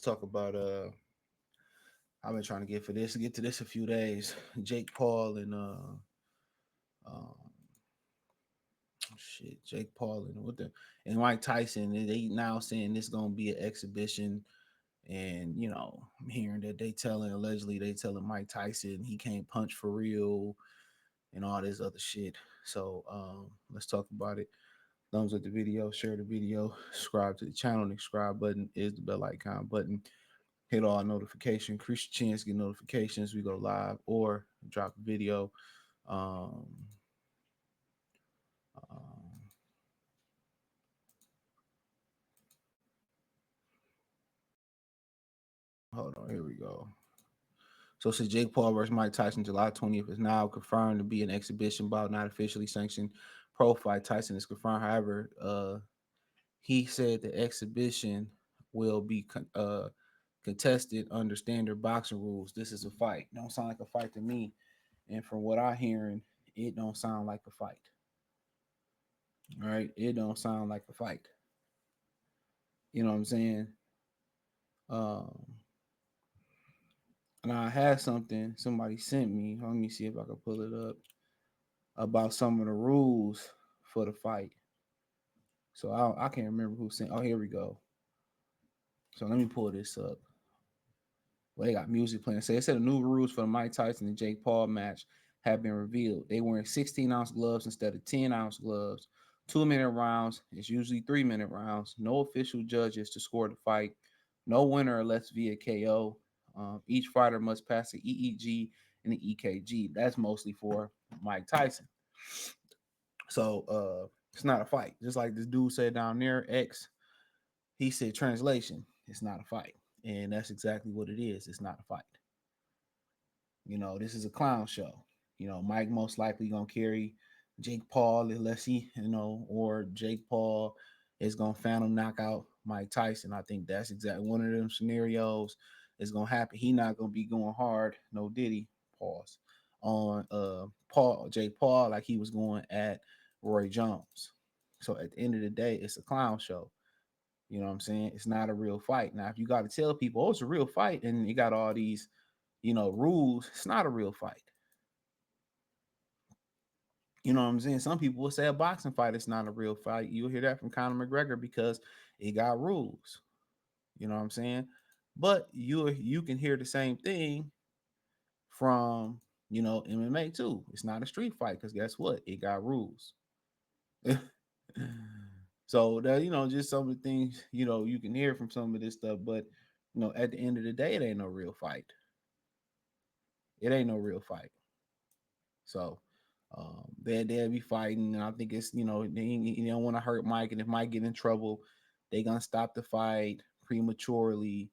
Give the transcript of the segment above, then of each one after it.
let's talk about I've been trying to get to this a few days. Jake Paul and um Jake Paul and Mike Tyson. They now saying this gonna be an exhibition, and I'm hearing that they telling Mike Tyson he can't punch for real and all this other shit. So let's talk about it. Thumbs up the video, share the video, subscribe to the channel. The subscribe button is the bell icon button. Hit all notification, increase your chance to get notifications. We go live or drop a video. Um, um, Hold on, here we go. So, since Jake Paul versus Mike Tyson July 20th is now confirmed to be an exhibition bout, not officially sanctioned pro fight. Tyson is confirmed. However, he said the exhibition will be contested under standard boxing rules. This is a fight. Don't sound like a fight to me. And from what I'm hearing, it don't sound like a fight. All right, it don't sound like a fight. You know what I'm saying? Um, and I had something somebody sent me. Let me see if I can pull it up about some of the rules for the fight. So I can't remember who sent. Oh, here we go. So let me pull this up. Well, they got music playing. So they said the new rules for the Mike Tyson and Jake Paul match have been revealed. They wearing 16-ounce gloves instead of 10-ounce gloves. 2-minute rounds. It's usually 3-minute rounds. No official judges to score the fight. No winner unless via KO. Each fighter must pass the EEG and the EKG. That's mostly for Mike Tyson. So it's not a fight. Just like this dude said down there, X, he said translation, it's not a fight. And that's exactly what it is. It's not a fight. This is a clown show. Mike most likely gonna carry Jake Paul unless or Jake Paul is gonna phantom knock out Mike Tyson. I think that's exactly one of them scenarios is gonna happen. He not gonna be going hard, no Diddy, pause, on Jake Paul like he was going at Roy Jones. So at the end of the day, it's a clown show. You know what I'm saying? It's not a real fight. Now, if you got to tell people, oh, it's a real fight, and you got all these rules, it's not a real fight. You know what I'm saying? Some people will say a boxing fight is not a real fight. You'll hear that from Conor McGregor because it got rules. You know what I'm saying? But you can hear the same thing from MMA too. It's not a street fight because guess what? It got rules. So that just some of the things you can hear from some of this stuff, but at the end of the day, it ain't no real fight. It ain't no real fight. So they'll be fighting, and I think it's they don't want to hurt Mike, and if Mike get in trouble, they gonna stop the fight prematurely.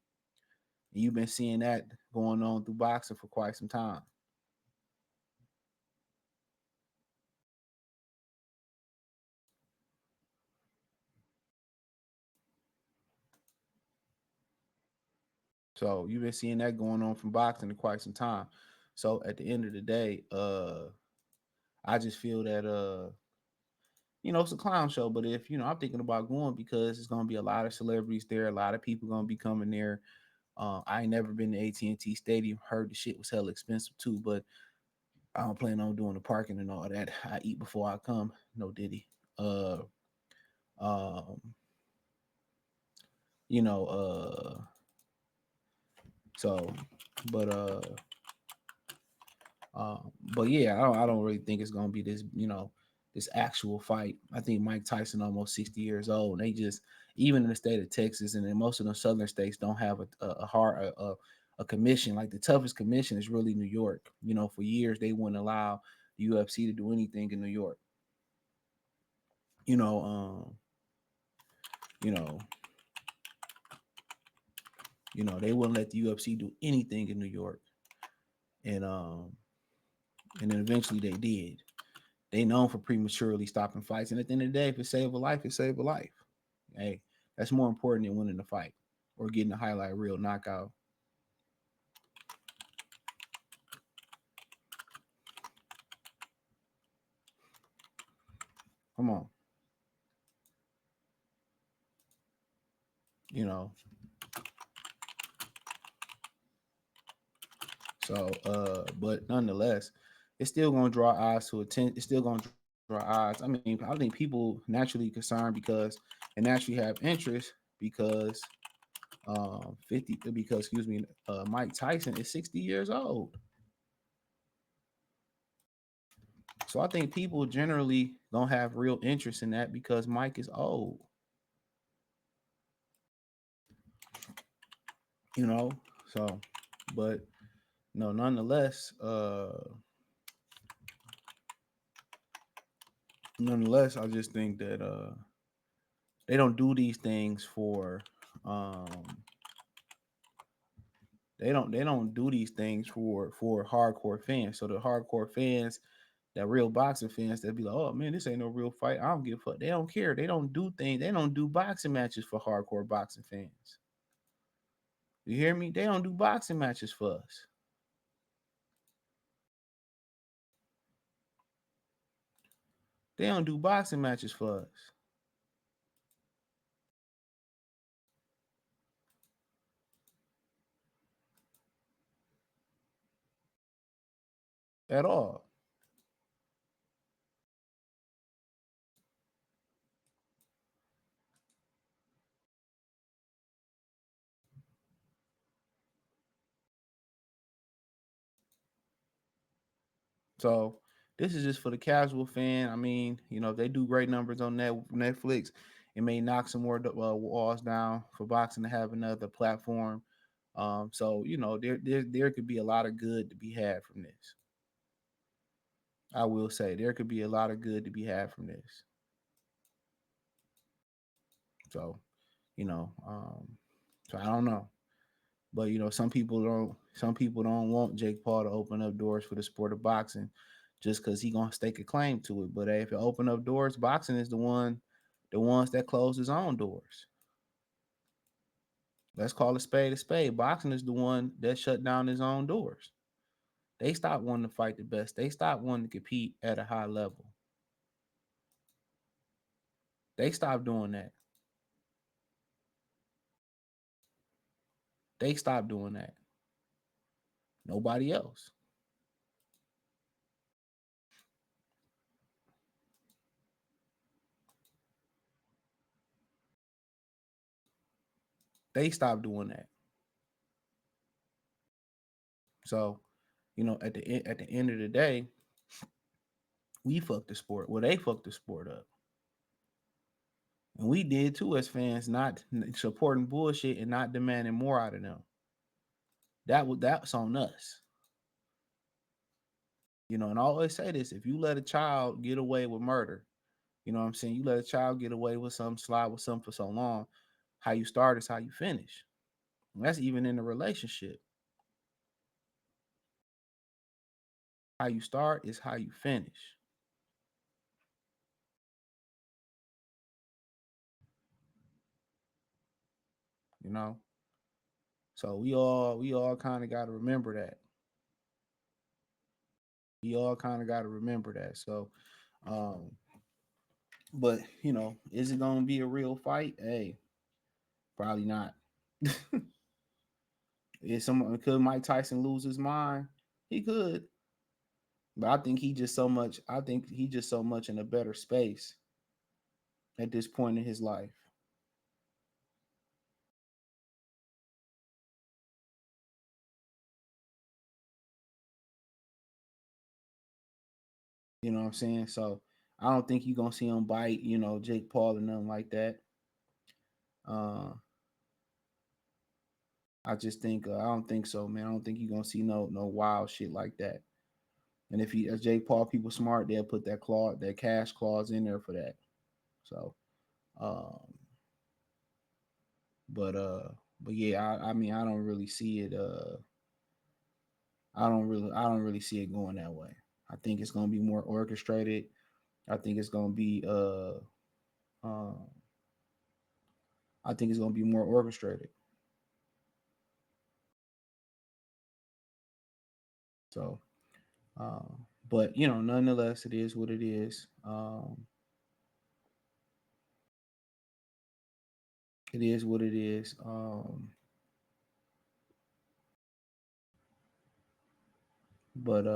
And you've been seeing that going on through boxing for quite some time. So you've been seeing that going on from boxing for quite some time. So at the end of the day, I just feel that it's a clown show. But if I'm thinking about going because it's gonna be a lot of celebrities there, a lot of people gonna be coming there. I ain't never been to AT&T Stadium. Heard the shit was hella expensive too, but I don't plan on doing the parking and all that. I eat before I come. No Diddy. Uh, um, you know. So, but but yeah, I don't really think it's gonna be this, this actual fight. I think Mike Tyson almost 60 years old. And they just even in the state of Texas and in most of the southern states don't have a commission. Like the toughest commission is really New York. For years they wouldn't allow the UFC to do anything in New York. You know, you know, they wouldn't let the UFC do anything in New York. And then eventually they did. They known for prematurely stopping fights. And at the end of the day, if it save a life, it save a life. Hey, that's more important than winning the fight or getting a highlight reel knockout. Come on. You know, So, but nonetheless, it's still gonna draw eyes to attend. It's still gonna draw eyes. I mean, I think people naturally concerned and naturally have interest because 50 because excuse me, Mike Tyson is 60 years old. So I think people generally gonna have real interest in that because Mike is old, you know. So, but no, nonetheless, I just think that they don't do these things for um they don't do these things for hardcore fans. So the hardcore fans, that real boxing fans, that be like, oh man, this ain't no real fight. I don't give a fuck. They don't care. They don't do things. They don't do boxing matches for hardcore boxing fans. You hear me? They don't do boxing matches for us. They don't do boxing matches for us at all. So this is just for the casual fan. I mean, if they do great numbers on Netflix, it may knock some more walls down for boxing to have another platform. So there could be a lot of good to be had from this. I will say there could be a lot of good to be had from this. So you know, so I don't know, but some people don't want Jake Paul to open up doors for the sport of boxing just because he gonna stake a claim to it. But hey, if it open up doors, boxing is the ones that close his own doors. Let's call a spade a spade. Boxing is the one that shut down his own doors. They stopped wanting to fight the best. They stopped wanting to compete at a high level. They stopped doing that. They stopped doing that. Nobody else. They stopped doing that. So, at the end of the day, we fucked the sport. Well, they fucked the sport up. And we did too as fans, not supporting bullshit and not demanding more out of them. That's on us. And I always say this: if you let a child get away with murder, what I'm saying, you let a child get away with something, slide with something for so long, how you start is how you finish. And that's even in a relationship. How you start is how you finish. You know. So we all kind of got to remember that. We all kind of got to remember that. So, um, but is it gonna be a real fight? Hey, probably not. Is someone could Mike Tyson lose his mind? He could, but I think he just so much. I think he just so much in a better space at this point in his life. You know what I'm saying? So I don't think you're gonna see him bite, Jake Paul or nothing like that. Uh, I just think I don't think so, man. I don't think you're gonna see no wild shit like that. And if he as Jake Paul, people smart, they'll put that cash clause in there for that. So, um, but yeah, I mean I don't really see it. I don't really see it going that way. I think it's gonna be more orchestrated. I think it's gonna be uh I think it's gonna be more orchestrated. So, uh, but nonetheless, it is what it is. It is what it is. But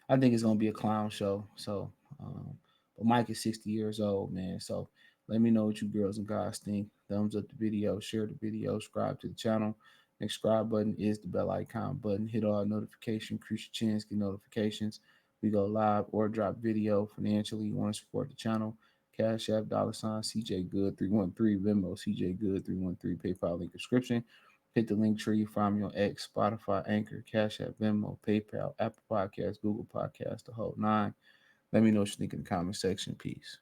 I think it's gonna be a clown show. So, um, but Mike is 60 years old, man. So let me know what you girls and guys think. Thumbs up the video, share the video, subscribe to the channel. Next subscribe button is the bell icon button. Hit all notifications, increase your chance, get notifications. We go live or drop video financially. You want to support the channel? Cash App, $ CJ Good 313, Venmo CJ Good 313, PayPal link description. Hit the link tree, find me on X, Spotify, Anchor, Cash App, Venmo, PayPal, Apple Podcasts, Google Podcasts, the whole nine. Let me know what you think in the comment section. Peace.